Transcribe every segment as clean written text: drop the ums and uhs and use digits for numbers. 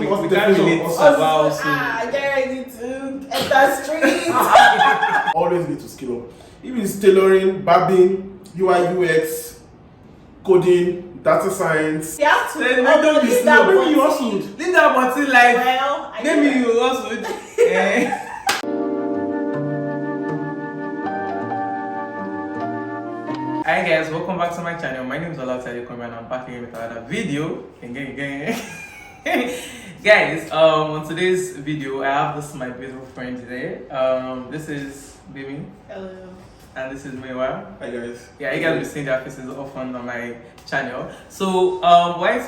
what's we the can't definition relate of to hustle? about get ready to enter street. Always need to skill up. If it's tailoring, barbing, UI, UX, coding, data science. You have to Then leave maybe that maybe you button. hustled. leave that button like Well, I maybe know you hustled. Hi guys, welcome back to my channel. My name is Olata and I'm back here with another video. Guys, on today's video I have this my beautiful friend today. This is Baby. Hello. And this is Mewa. Hi guys. Yeah, you guys will be seeing their faces often on my channel. So why is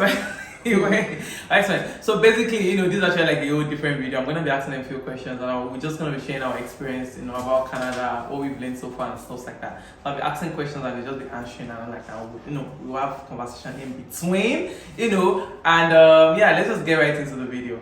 so basically, you know, this is actually like a whole different video. I'm gonna be asking them a few questions and we're just gonna be sharing our experience, you know, about Canada, what we've learned so far and stuff like that. So I'll be asking questions and they'll just be answering and like you know, we'll have conversation in between, you know, and yeah, let's just get right into the video.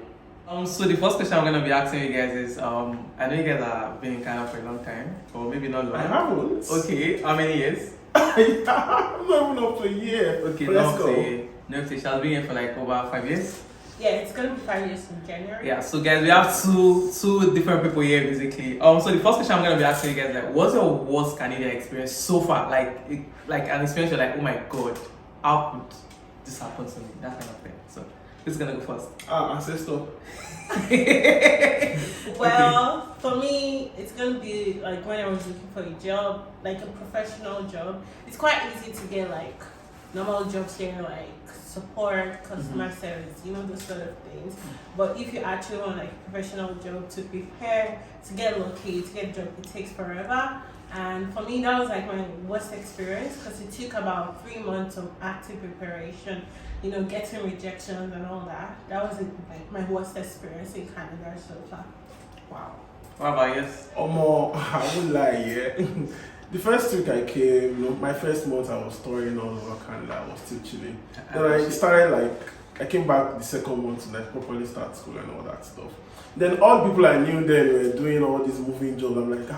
So the first question I'm gonna be asking you guys is I know you guys have been in Canada for a long time, or maybe not long. I haven't. Okay, how many years? I'm not even up to a year. Okay, But let's go. No, she has been here for like over 5 years. Yeah, it's gonna be 5 years in January. Yeah, so guys, we have two different people here basically. So the first question I'm gonna be asking you guys, like, what's your worst Canadian experience so far? Like an experience you're like, oh my god, how could this happen to me? That kind of thing. So who's gonna go first? Ancestor. Well, for me, it's gonna be like when I was looking for a job, like a professional job. It's quite easy to get like normal jobs here, like support, customer service, you know, those sort of things. But if you actually want like a professional job to prepare, to get lucky, to get a job, it takes forever. And for me, that was like my worst experience because it took about 3 months of active preparation, you know, getting rejections and all that. That was like my worst experience in Canada so far. Wow. What about you? I won't lie, yeah. The first week I came, you know, my first month I was touring all over Canada. I was still chilling. Then I started like, I came back the second month to like properly start school and all that stuff. Then all the people I knew then were doing all these moving jobs. I'm like,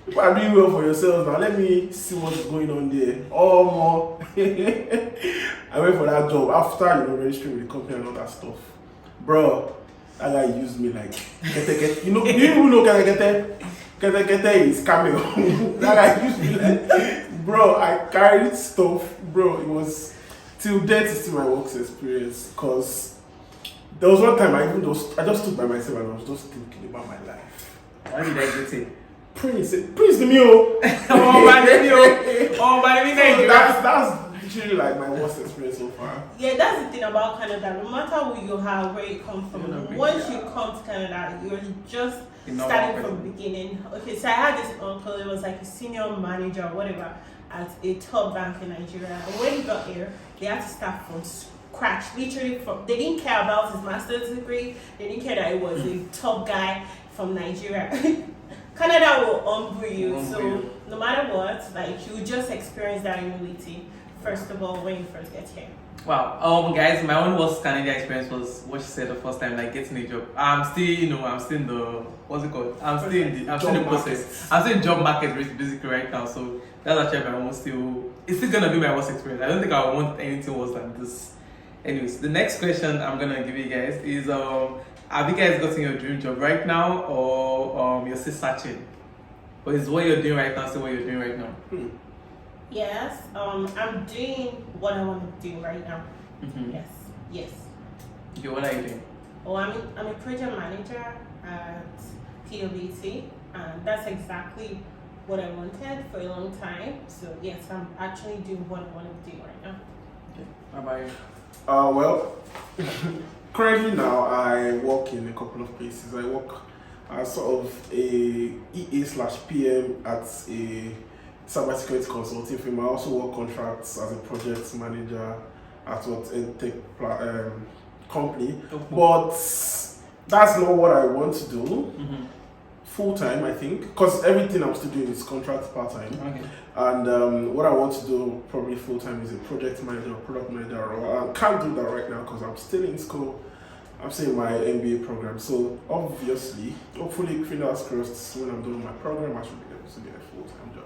you are doing well for yourselves now. Let me see what's going on there. I went for that job after, you know, registering with the company and all that stuff. Bro, that guy used me like, you know, you even know Kete is cameo. That guy used me like, bro, I carried stuff, bro. It was till death is still my works experience. Cause there was one time I just stood by myself and I was just thinking about my life. Why did I get it? Prince the meal. That's literally like my worst experience so far. Yeah, that's the thing about Canada. No matter who you are, where you come from, once you come to Canada, you're just starting from the beginning. Okay, so I had this uncle, it was like a senior manager or whatever at a top bank in Nigeria. And when he got here, they had to start from scratch, literally from, they didn't care about his master's degree, they didn't care that he was a top guy from Nigeria. Canada will humble you, so no matter what, like you just experience that humility first of all when you first get here. Wow. Guys, my own worst Canadian experience was what she said the first time, like getting a job. I'm still in the what's it called? I'm still in the process. I'm still in job market basically right now. So that's actually my worst it's still gonna be my worst experience. I don't think I want anything worse than this. Anyways, the next question I'm gonna give you guys is have you guys gotten your dream job right now or you're still searching? Or is what you're doing right now still what you're doing right now? Yes, I'm doing what I want to do right now. Yes. Okay, what are you doing? Oh, I'm a project manager at PWC, and that's exactly what I wanted for a long time. So yes, I'm actually doing what I want to do right now. Okay. How about you? Well, currently now I work in a couple of places. I work as sort of a EA/PM at a cybersecurity consulting firm. I also work contracts as a project manager at a tech company. Okay. But that's not what I want to do full time, I think, because everything I'm still doing is contract part time. Okay. And what I want to do probably full time is a project manager or product manager. I can't do that right now because I'm still in school. I'm still in my MBA program. So obviously, hopefully, fingers crossed, when I'm doing my program, I should be able to get a full time job.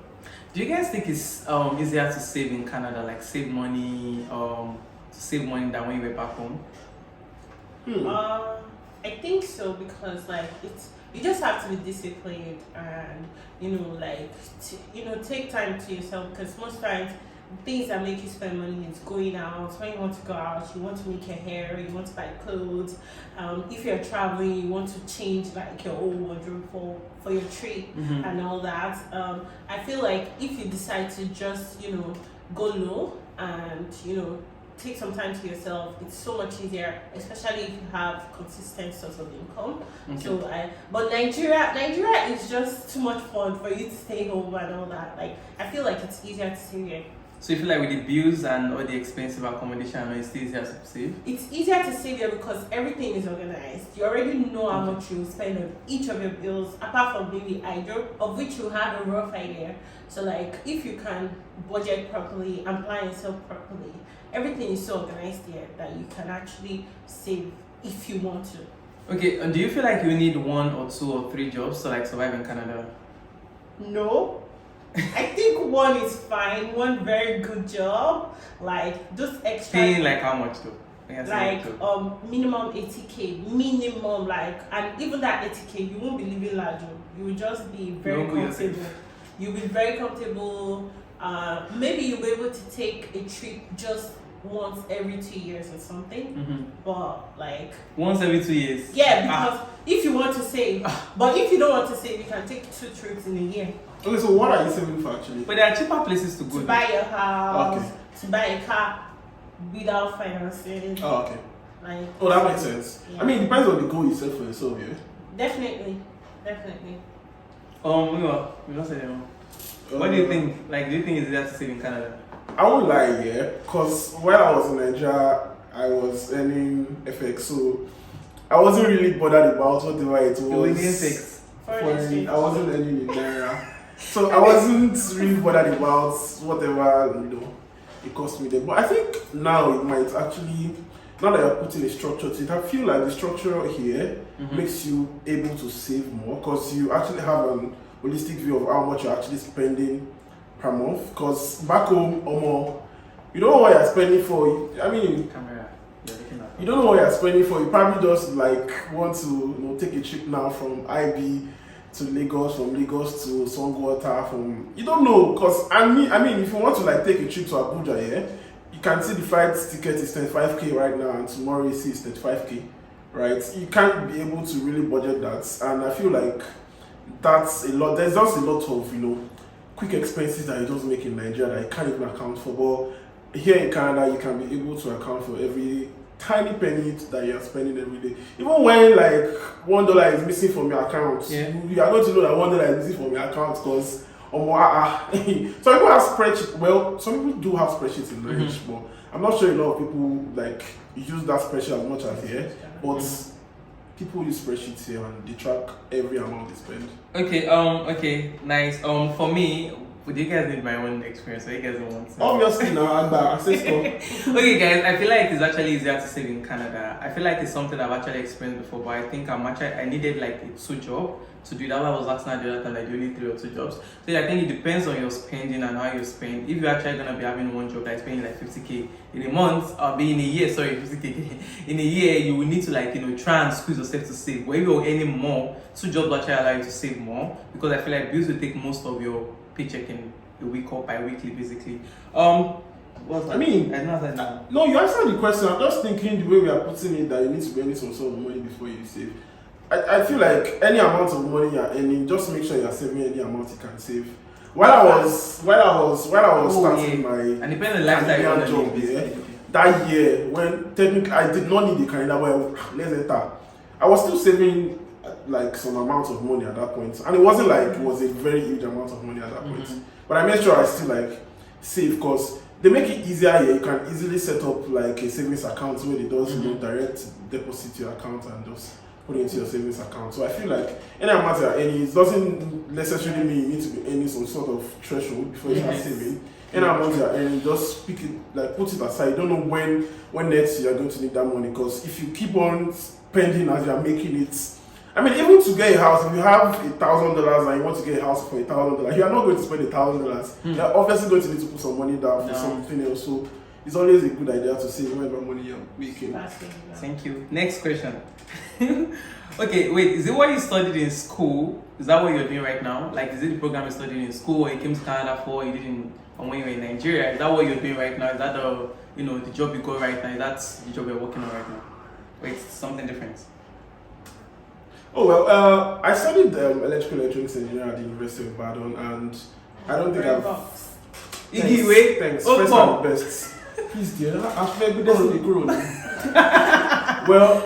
Do you guys think it's easier to save in Canada, like save money than when you were back home? I think so because like you just have to be disciplined and take time to yourself because most times things that make you spend money is going out. When you want to go out, you want to make your hair, you want to buy clothes. If you're traveling, you want to change like your old wardrobe for your trip and all that. I feel like if you decide to just go low and take some time to yourself, it's so much easier, especially if you have consistent source of income. But Nigeria is just too much fun for you to stay home and all that. Like I feel like it's easier to save here. So you feel like with the bills and all the expensive accommodation, it's still easier to save? It's easier to save here because everything is organized. You already know how much you spend on each of your bills, apart from maybe idle, of which you have a rough idea. So like if you can budget properly and plan yourself properly, everything is so organized here that you can actually save if you want to. Okay, and do you feel like you need 1 or 2 or 3 jobs to like survive in Canada? No. I think 1 is fine. 1 very good job, like just extra. Paying like how much though? Like minimum 80K, minimum, like, and even that 80K, you won't be living large. You will just be very comfortable. You'll be very comfortable. Maybe you'll be able to take a trip just once every 2 years or something. But like once every 2 years. Yeah, because if you want to save, but if you don't want to save, you can take 2 trips in a year. Okay, so what are you saving for actually? But there are cheaper places to go. To buy a house, to buy a car without financing. Oh, okay. Like, that makes sense. Yeah. I mean, it depends on the goal you set for yourself, yeah? Definitely. We don't say them. What do you think? Like, do you think it's easier to save in Canada? I won't lie, yeah, because while I was in Nigeria, I was earning FX, so I wasn't really bothered about whatever it was. I wasn't earning in Naira. So I wasn't really bothered about whatever, it cost me there. But I think now it might actually, now that you're putting a structure to it, I feel like the structure here makes you able to save more because you actually have an holistic view of how much you're actually spending per month. Because back home, you don't know what you're spending for. I mean, you don't know what you're spending for. You probably just like want to take a trip now from IB to Lagos, from Lagos to Songwater, you don't know, because I mean if you want to like take a trip to Abuja, yeah, you can see the flight ticket is 35K right now and tomorrow you see it's 35K, right? You can't be able to really budget that, and I feel like that's a lot. There's just a lot of quick expenses that you just make in Nigeria that you can't even account for, but here in Canada you can be able to account for every tiny penny that you're spending every day. Even when like $1 is missing from your account, you are going to know that $1 is missing from your account because some people have spreadsheets. Well, some people do have spreadsheets in English, but I'm not sure a lot of people like use that spreadsheet as much as here. But people use spreadsheets here and they track every amount they spend. Okay, nice. For me, do you guys need my own experience or you guys don't want to? Obviously now, and access to. Okay guys, I feel like it's actually easier to save in Canada. I feel like it's something I've actually experienced before, but I think I needed like a 2 job to do that. I was asking at the other time, like, do you need 3 or 2 jobs? So I think it depends on your spending and how you spend. If you're actually gonna be having 1 job that's paying like 50K in a month, or be in a year, 50K in a year, you will need to like try and squeeze yourself to save. But if you're earning more, 2 jobs will actually allow you to save more, because I feel like bills will take most of your paycheck in a week or bi-weekly basically. No, you answered the question. I'm just thinking the way we are putting it that you need to be earning some sort of money before you save. I feel like any amount of money you're earning, just make sure you're saving any amount you can save. While I was starting my Canadian job, that year when technically I did not need a Canadian, I was still saving like some amount of money at that point, and it wasn't like it was a very huge amount of money at that point. But I made sure I still like save, because they make it easier here. You can easily set up like a savings account where they does direct deposit to your account and just put it into your savings account. So I feel like any amount you're earning, it doesn't necessarily mean you need to be earning some sort of threshold before you start saving. Any amount you're earning, just pick it, like put it aside. You don't know when next you're going to need that money, because if you keep on spending as you're making it, I mean, even to get a house, if you have $1,000 and you want to get a house for $1,000, you are not going to spend $1,000. You're obviously going to need to put some money down for something else. So it's always a good idea to save whatever money you're making. Thank you. Next question. Okay, wait, is it what you studied in school? Is that what you're doing right now? Like, is it the program you studied in school or you came to Canada for, you did when you were in Nigeria? Is that what you're doing right now? Is that the job you go right now? That's the job you're working on right now? Wait, something different. Oh, well, I studied electrical electronics engineering at the University of Badon, and I don't think I've... Iggy, wait. Thanks. Oh, First and best. Please, dear. I've never been the grown. Well,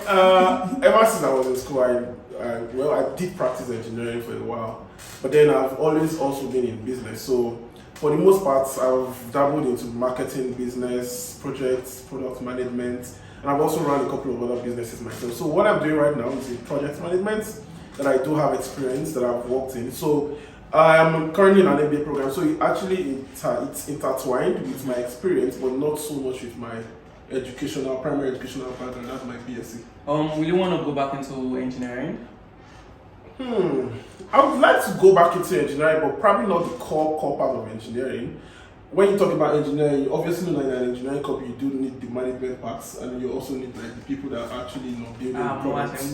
ever since I was in school, I did practice engineering for a while, but then I've always also been in business. So for the most part, I've dabbled into marketing, business, projects, product management, and I've also run a couple of other businesses myself. So what I'm doing right now is in project management that I do have experience that I've worked in. So I'm currently in an MBA program, so it's intertwined with my experience, but not so much with my primary educational background. That's my BSc. Will you want to go back into engineering? I would like to go back into engineering, but probably not the core part of engineering. When you talk about engineering, obviously in an engineering company, you do need the management parts, and you also need like the people that are actually building products.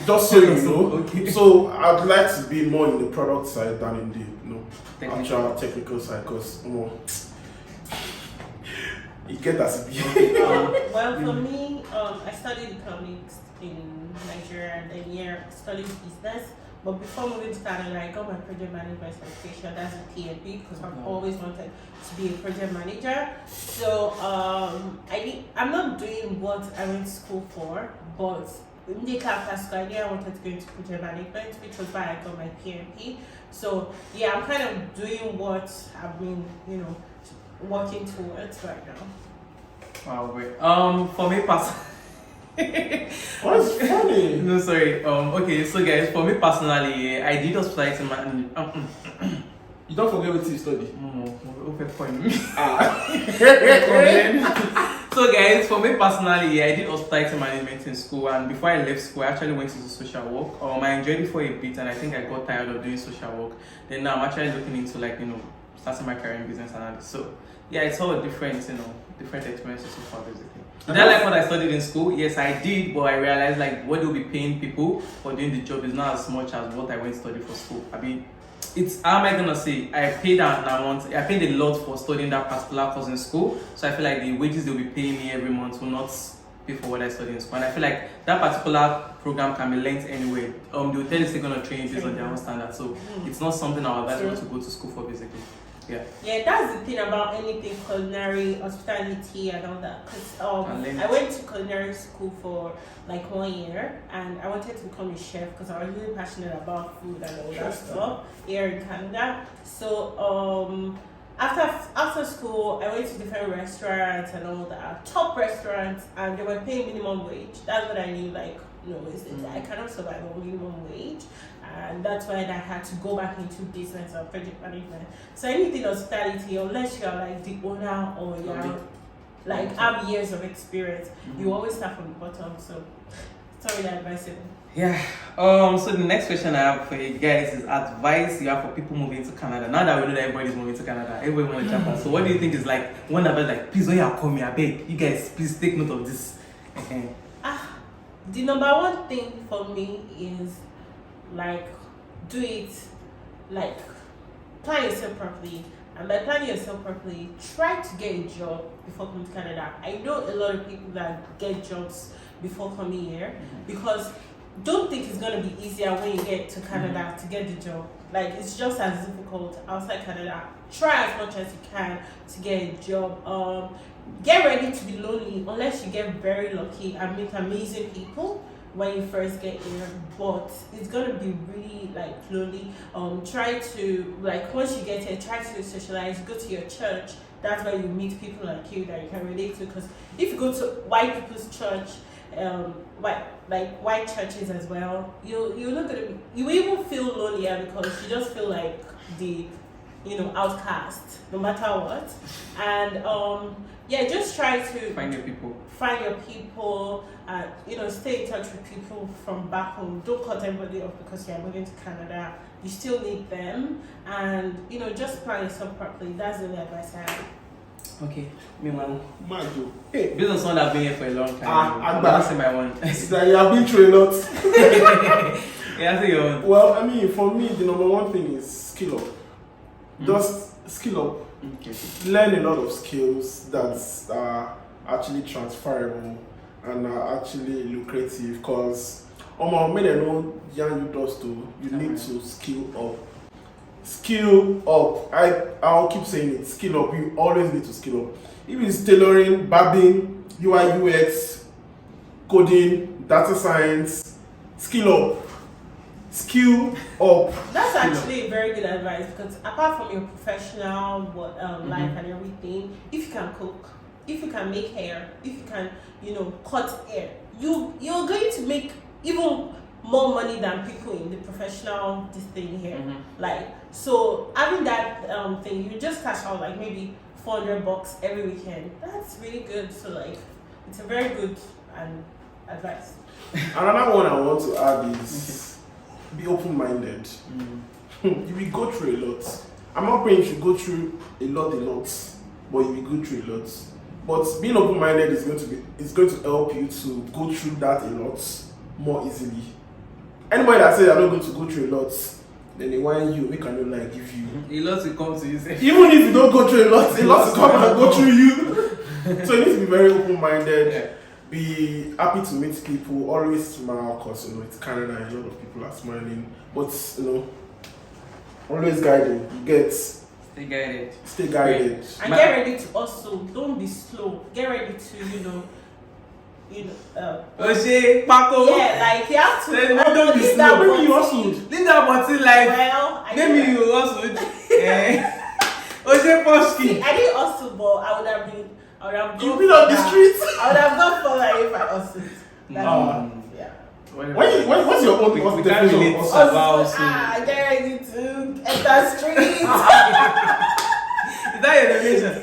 Just so you know. Okay. So I'd like to be more in the product side than in the actual technical side, because you get as well, for me, I studied economics in Nigeria, and then studied business. But before moving to Canada, I got my project management certification. That's a PMP, because I've always wanted to be a project manager. So I'm not doing what I went to school for, but immediately after school, I knew I wanted to go into project management, which was why I got my PMP. So yeah, I'm kind of doing what I've been, working towards right now. Wow, wait. For me, What's funny? No, sorry. Okay, so guys, for me personally, I did hospitality management. You don't forget what you study. So guys, for me personally, I did hospitality management in school, and before I left school, I actually went into social work. I enjoyed it for a bit, and I think I got tired of doing social work. Then now I'm actually looking into starting my career in business analysis. So yeah, it's all different experiences so far basically. Did I like what I studied in school? Yes, I did, but I realized what they'll be paying people for doing the job is not as much as what I went to study for school. I mean, how am I gonna say? I paid a lot for studying that particular course in school. So I feel like the wages they'll be paying me every month will not pay for what I studied in school. And I feel like that particular program can be learned anyway. They'll tell you they're gonna train you based on their own standards. So it's not something I would advise you to go to school for basically. Yeah, that's the thing about anything culinary, hospitality, and all that. Because I went to culinary school for 1 year, and I wanted to become a chef because I was really passionate about food and all that stuff here in Canada. So after school, I went to different restaurants and all that, top restaurants, and they were paying minimum wage. That's what I knew. I cannot survive on minimum wage. And that's why I had to go back into business or project management. So anything hospitality, unless you're the owner or you're have years of experience, you always start from the bottom. So it's really advisable. Yeah. So the next question I have for you guys is advice you have for people moving to Canada. Now that we know that everybody's moving to Canada, everybody wants to Japan. So what do you think is one advice please when you are coming, I beg you guys please take note of this. The number one thing for me is do it, plan yourself properly, and by planning yourself properly, try to get a job before coming to Canada. I know a lot of people that get jobs before coming here, because don't think it's going to be easier when you get to Canada to get the job. It's just as difficult outside Canada. Try as much as you can to get a job. Get ready to be lonely unless you get very lucky and meet amazing people when you first get here, but it's gonna be really lonely. Try to once you get here, try to socialize, go to your church. That's where you meet people like you that you can relate to, because if you go to white people's church, white churches as well, you're not gonna be, you even feel lonelier because you just feel like the outcast no matter what. And just try to find your people, stay in touch with people from back home. Don't cut everybody off because you're moving to Canada. You still need them, and just plan yourself properly. That's the only advice I have. Okay, me man. Majo. Hey. Based on someone that's been here for a long time, I'm I'm gonna say my one. It's that you have been through a lot. Yeah, say your one. Well, I mean, for me, the number one thing is skill up. Just skill up. Okay. Learn a lot of skills that are actually transferable and are actually lucrative. Because, when I know young you does too, you need to skill up. Skill up. I'll keep saying it. Skill up. You always need to skill up. If it's tailoring, barbing, UI UX, coding, data science, skill up. Skill up. That's actually very good advice because apart from your professional life and everything, if you can cook, if you can make hair, if you can, cut hair, you're going to make even more money than people in the professional this thing here. Like, so having that thing, you just cash out like maybe $400 every weekend. That's really good. So like, it's a very good advice. Another one I want to add is be open-minded. You will go through a lot. I'm not saying you should go through a lot, but you will go through a lot. But being open-minded is going to help you to go through that a lot more easily. Anybody that says I'm not going to go through a lot, then they want you, we can like give you. A lot will come to you. Even if you don't go through a lot will come and go through you. So you need to be very open-minded. Yeah. Be happy to meet people, always smile because it's Canada and a lot of people are smiling. But always guiding. Stay guided. Stay guided. And get ready to also don't be slow. Get ready to Oshé, Paco. yeah, like you have to Don't be leave slow. that Maybe you button. also Leave that button like. Well, Maybe you also. Oshé Poshki. I didn't also, but I would have you've gone been on the for that. streets. I would have gone for that if I also. Yeah. What's your own We can't definition relate of to hustle? about Get ready to enter street. Is that your definition?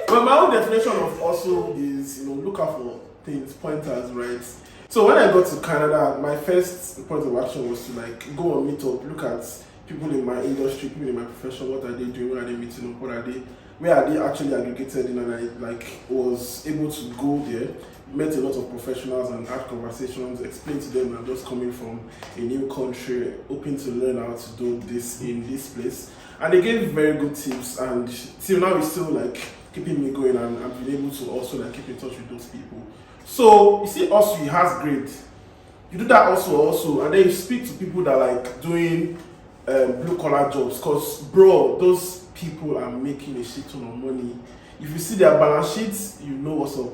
Well, my own definition of hustle is look out for things, pointers, right? So when I got to Canada, my first point of action was to like go on meetup, look at people in my industry, people in my profession, what are they doing, where are they meeting up, where are they actually aggregated in, and I was able to go there, met a lot of professionals and had conversations, explain to them I'm just coming from a new country, hoping to learn how to do this in this place. And they gave very good tips, and till now it's still like keeping me going, and I've been able to also like keep in touch with those people. So you see, also it has great. You do that also, and then you speak to people that like doing blue collar jobs, cause bro, those people are making a shit ton of money. If you see their balance sheets, you know what's up.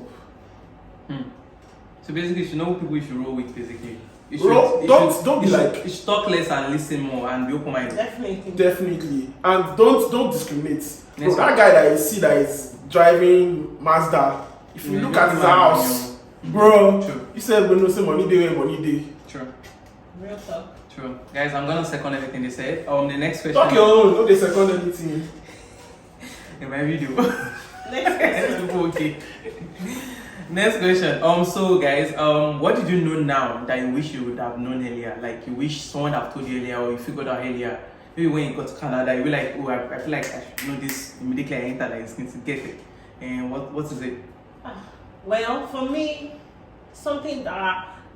So basically, you should know who people you should roll with. Basically, Don't be like. You should talk less and listen more and be open-minded. Definitely, and don't discriminate. Bro, that guy that you see that is driving Mazda, if you look at his house, bro, you said when you say money day. True. Real talk. True. Guys, I'm gonna second everything they said. The next question. Talk your own, no they second anything. In my video. Next question. Okay. Next question. So guys, what did you know now that you wish you would have known earlier? Like you wish someone have told you earlier, or you figured out earlier. Maybe when you got to Canada, you were like, oh, I feel like I should know this immediately. I enter like to get it. And what is it? Well, for me,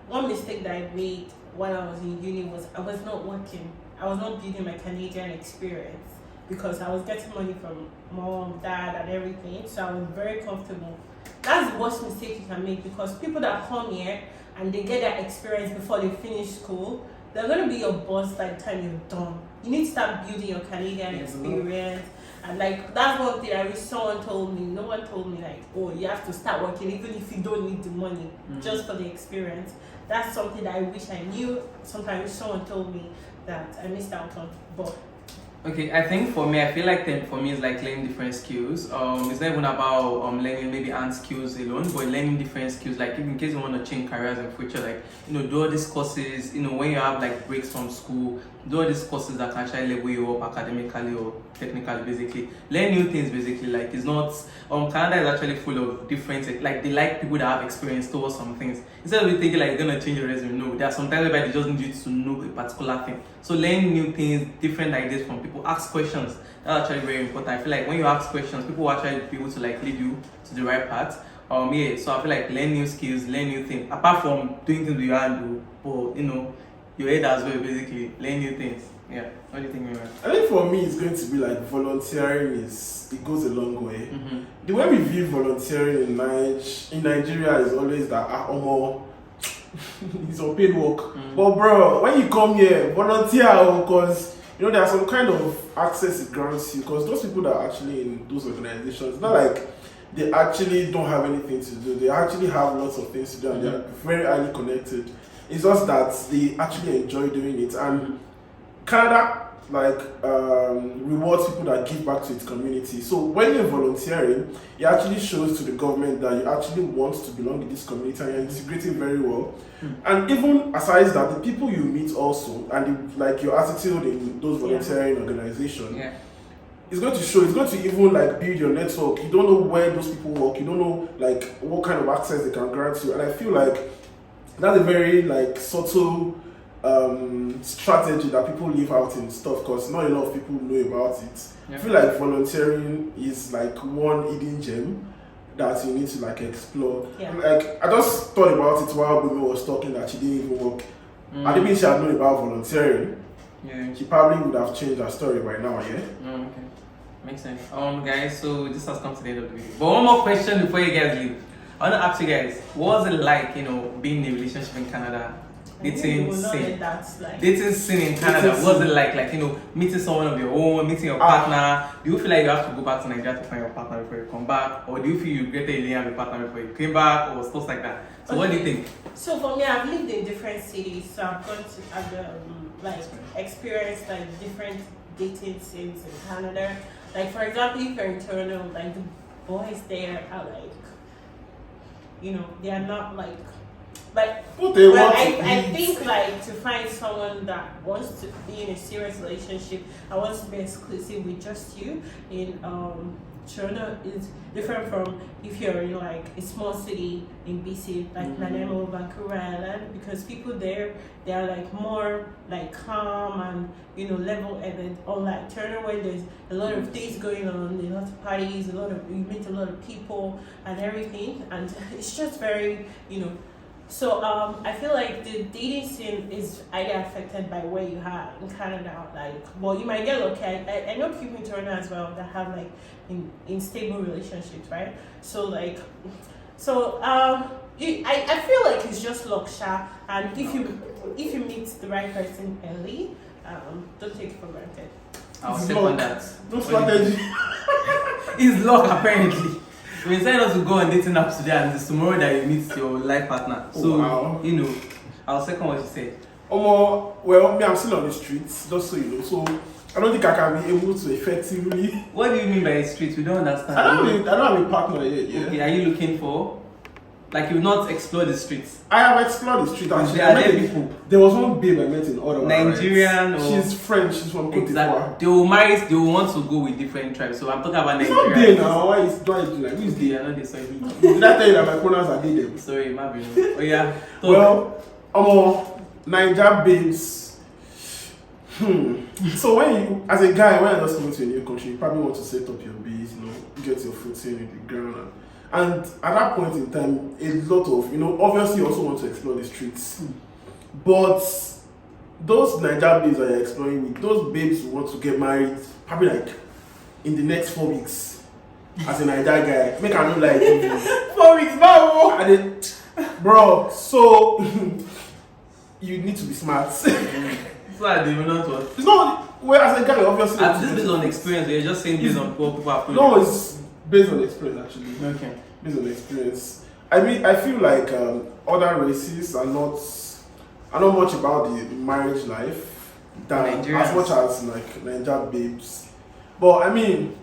one mistake that I made while I was in uni was I was not working. I was not building my Canadian experience because I was getting money from mom, dad, and everything. So I was very comfortable. That's the worst mistake you can make because people that come here and they get that experience before they finish school, they're going to be your boss by the time you're done. You need to start building your Canadian experience. And like, that's one thing I wish someone told me. No one told me like, oh, you have to start working even if you don't need the money, just for the experience. That's something that I wish I knew. Sometimes I wish someone told me that I missed out on. But okay, I think for me, I feel like for me it's like learning different skills. It's not even about learning maybe hand skills alone, but learning different skills. Like in case you want to change careers in future, like do all these courses. When you have like breaks from school, do all these courses that can actually level you up academically or technically. Basically, learn new things. Basically, like it's not. Canada is actually full of different. Like they like people that have experience towards some things. Instead of you thinking like you're gonna change your resume, no. There are sometimes where they just need you to know a particular thing. So learn new things, different ideas from people people, ask questions. That's actually very important. I feel like when you ask questions, people will actually be able to like lead you to the right path. Yeah, so I feel like learn new skills, learn new things. Apart from doing things with your hand, but your head as well, basically learn new things. Yeah. What do you think, Mira? I think for me, it's going to be like volunteering it goes a long way. Mm-hmm. The way we view volunteering in Nigeria is always that it's unpaid work. Mm. But bro, when you come here, volunteer because there are some kind of access it grants you because those people that are actually in those organizations, it's not like they actually don't have anything to do. They actually have lots of things to do and they are very highly connected. It's just that they actually enjoy doing it. And Canada rewards people that give back to its community. So when you're volunteering, it actually shows to the government that you actually want to belong in this community and you're integrating very well. And even aside that, the people you meet also and your attitude in those volunteering organizations, it's going to show. It's going to even build your network. You don't know where those people work. You don't know what kind of access they can grant you. And I feel like that's a very subtle strategy that people leave out in stuff because not a lot of people know about it. I feel like volunteering is one hidden gem that you need to explore. I just thought about it while Bumi was talking that she didn't even work. I didn't mean she had known about volunteering. She probably would have changed her story by now. Okay. Makes sense. Guys, so this has come to the end of the video. But one more question before you guys leave. I want to ask you guys, what was it like, being in a relationship in Canada? Dating scene. Dating scene in Canada. What was it like, meeting someone of your own, meeting your partner? Do you feel like you have to go back to Nigeria to find your partner before you come back? Or do you feel you regretted you didn't have a partner before you came back? Or stuff like that? So what do you think? So for me, I've lived in different cities. So I've gone to, experienced different dating scenes in Canada. For example, if you're in Toronto, the boys there are they are not but I think to find someone that wants to be in a serious relationship and wants to be exclusive with just you in Toronto is different from if you're in a small city in BC Nanaimo, Vancouver Island, because people there they are more calm and level-headed. Unlike Toronto where there's a lot of things going on, a lot of parties, you meet a lot of people and everything, and it's just very So I feel like the dating scene is either affected by where you are in Canada. Well, you might get lucky. I know people in Toronto as well that have in stable relationships, right? So I feel like it's just luck, and if you meet the right person early, don't take it for granted. I'll second that. No strategy. It's luck apparently. We decided not to go on dating apps today and it's tomorrow that you meet your life partner. So, I'll second what you said. Well, I'm still on the streets, just so you know. So, I don't think I can be able to effectively... What do you mean by streets? We don't understand. I don't have a partner yet. Yeah. Okay, are you looking for... you've not explored the streets? I have explored the street actually. Are there people? There was one babe I met in Ottawa. Nigerian right? She's French, she's from Cote d'Ivoire. They will marry, they will want to go with different tribes. So I'm talking about Nigeria. It's not there now. Why is it Who is there? I know they sorry. Did I tell you that my pronouns are they them? Sorry, my bad. Oh yeah. Well, Niger babes. So as a guy, when you're just coming to a new country, you probably want to set up your base, get your footing in the ground. And at that point in time, a lot of, obviously you also want to explore the streets. But those Niger babes that you're exploring with, those babes who want to get married, probably in the next 4 weeks. As a Niger guy, make I know 4 weeks, no! Bro, so you need to be smart. It's like they will not what? It's not, well, as a guy, obviously. This is based on experience, you're just saying based on what people have put. No, it's based on experience actually. Okay. Based on experience. I mean, I feel like other races are not much about the marriage life than as much as Niger babes. But I mean,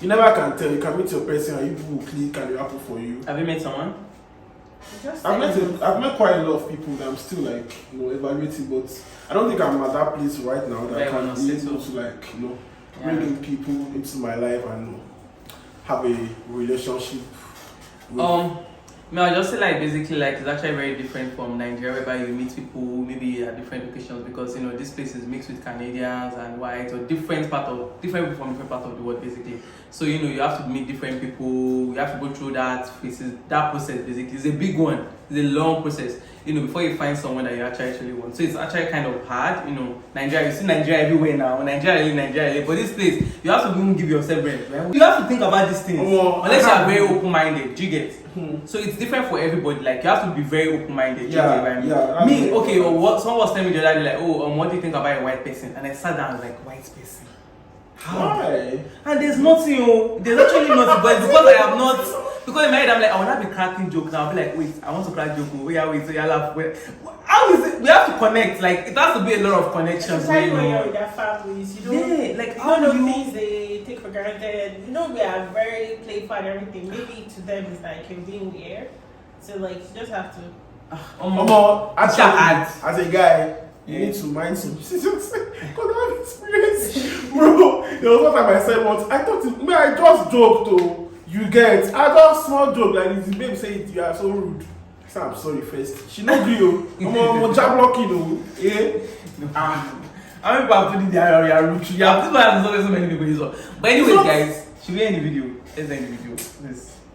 you never can tell. You can meet your person and you people will click and it happen for you. Have you met someone? I've met quite a lot of people that I'm still evaluating, but I don't think I'm at that place right now that I can be able to bring in people into my life and have a relationship with. No, I just say like basically like it's actually very different from Nigeria, whereby you meet people maybe at different locations because you know this place is mixed with Canadians and whites or different people from different part of the world basically. So you know you have to meet different people. You have to go through that process basically. It's a big one. It's a long process. You know before you find someone that you actually want. So it's actually kind of hard. You know Nigeria. You see Nigeria everywhere now. Nigeria. But this place you have to even give yourself rent. Right? You have to think about these things unless you are very open-minded. Do you get? So it's different for everybody. Like you have to be very open-minded. Me, okay. Or someone was telling me the other day, like, what do you think about a white person? And I sat down, I was like, white person. How? Why? And there's nothing. There's actually nothing. But because I have not, because in my head I'm like, I will not be cracking jokes. I'll be like, wait, I want to crack jokes. Wait, so you laugh. How is it? We have to connect. Like it has to be a lot of connections. Especially when you're with their families, you don't. Like you don't know things they take for granted. You know, we are very playful and everything. Maybe to them it's like you're being weird. So like you just have to. As a guy, you need to mind some decisions. Because I have experience. Bro, there was one time I said once, I thought, I just joked though. You get, I just small joke like this. The babe said you are so rude. I said, I'm sorry first. She not agree. I'm jab blocking. Yeah. How many people have put in their room? Yeah, this one has so many people use one. But anyway, guys, should we end the video? Let's end the video.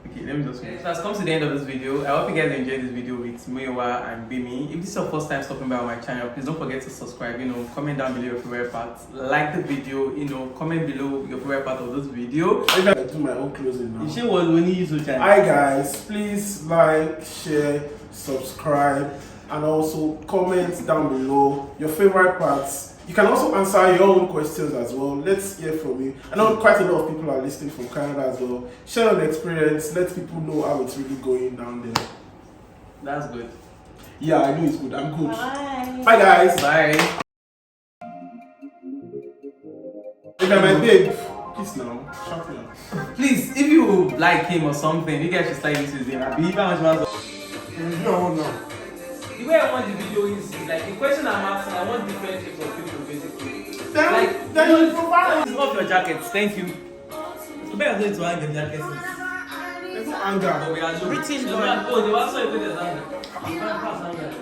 Okay, let me just finish. So, as comes to the end of this video, I hope you guys enjoyed this video with Muyiwa and Bimi. If this is your first time stopping by on my channel, please don't forget to subscribe. You know, comment down below your favorite part, like the video. You know, comment below your favorite part of this video. I'm gonna do my own closing now. You should was only use your channel. Hi guys, please like, share, subscribe, and also comment down below your favorite parts. You can also answer your own questions as well. Let's hear from you. I know quite a lot of people are listening from Canada as well. Share your experience. Let people know how it's really going down there. That's good. Yeah, I know it's good. I'm good. Bye. Bye guys. Bye. If you're my babe, please now, shout me out. Please, if you like him or something, you guys should start using his name. I'll be No. The way I want the video is like the question I'm asking, I want different types of people basically. Then you provide. Off your jackets, thank you. So better going to hang the jackets. There's no anger. But we are British boy. boy. Oh, they were also a bit of anger.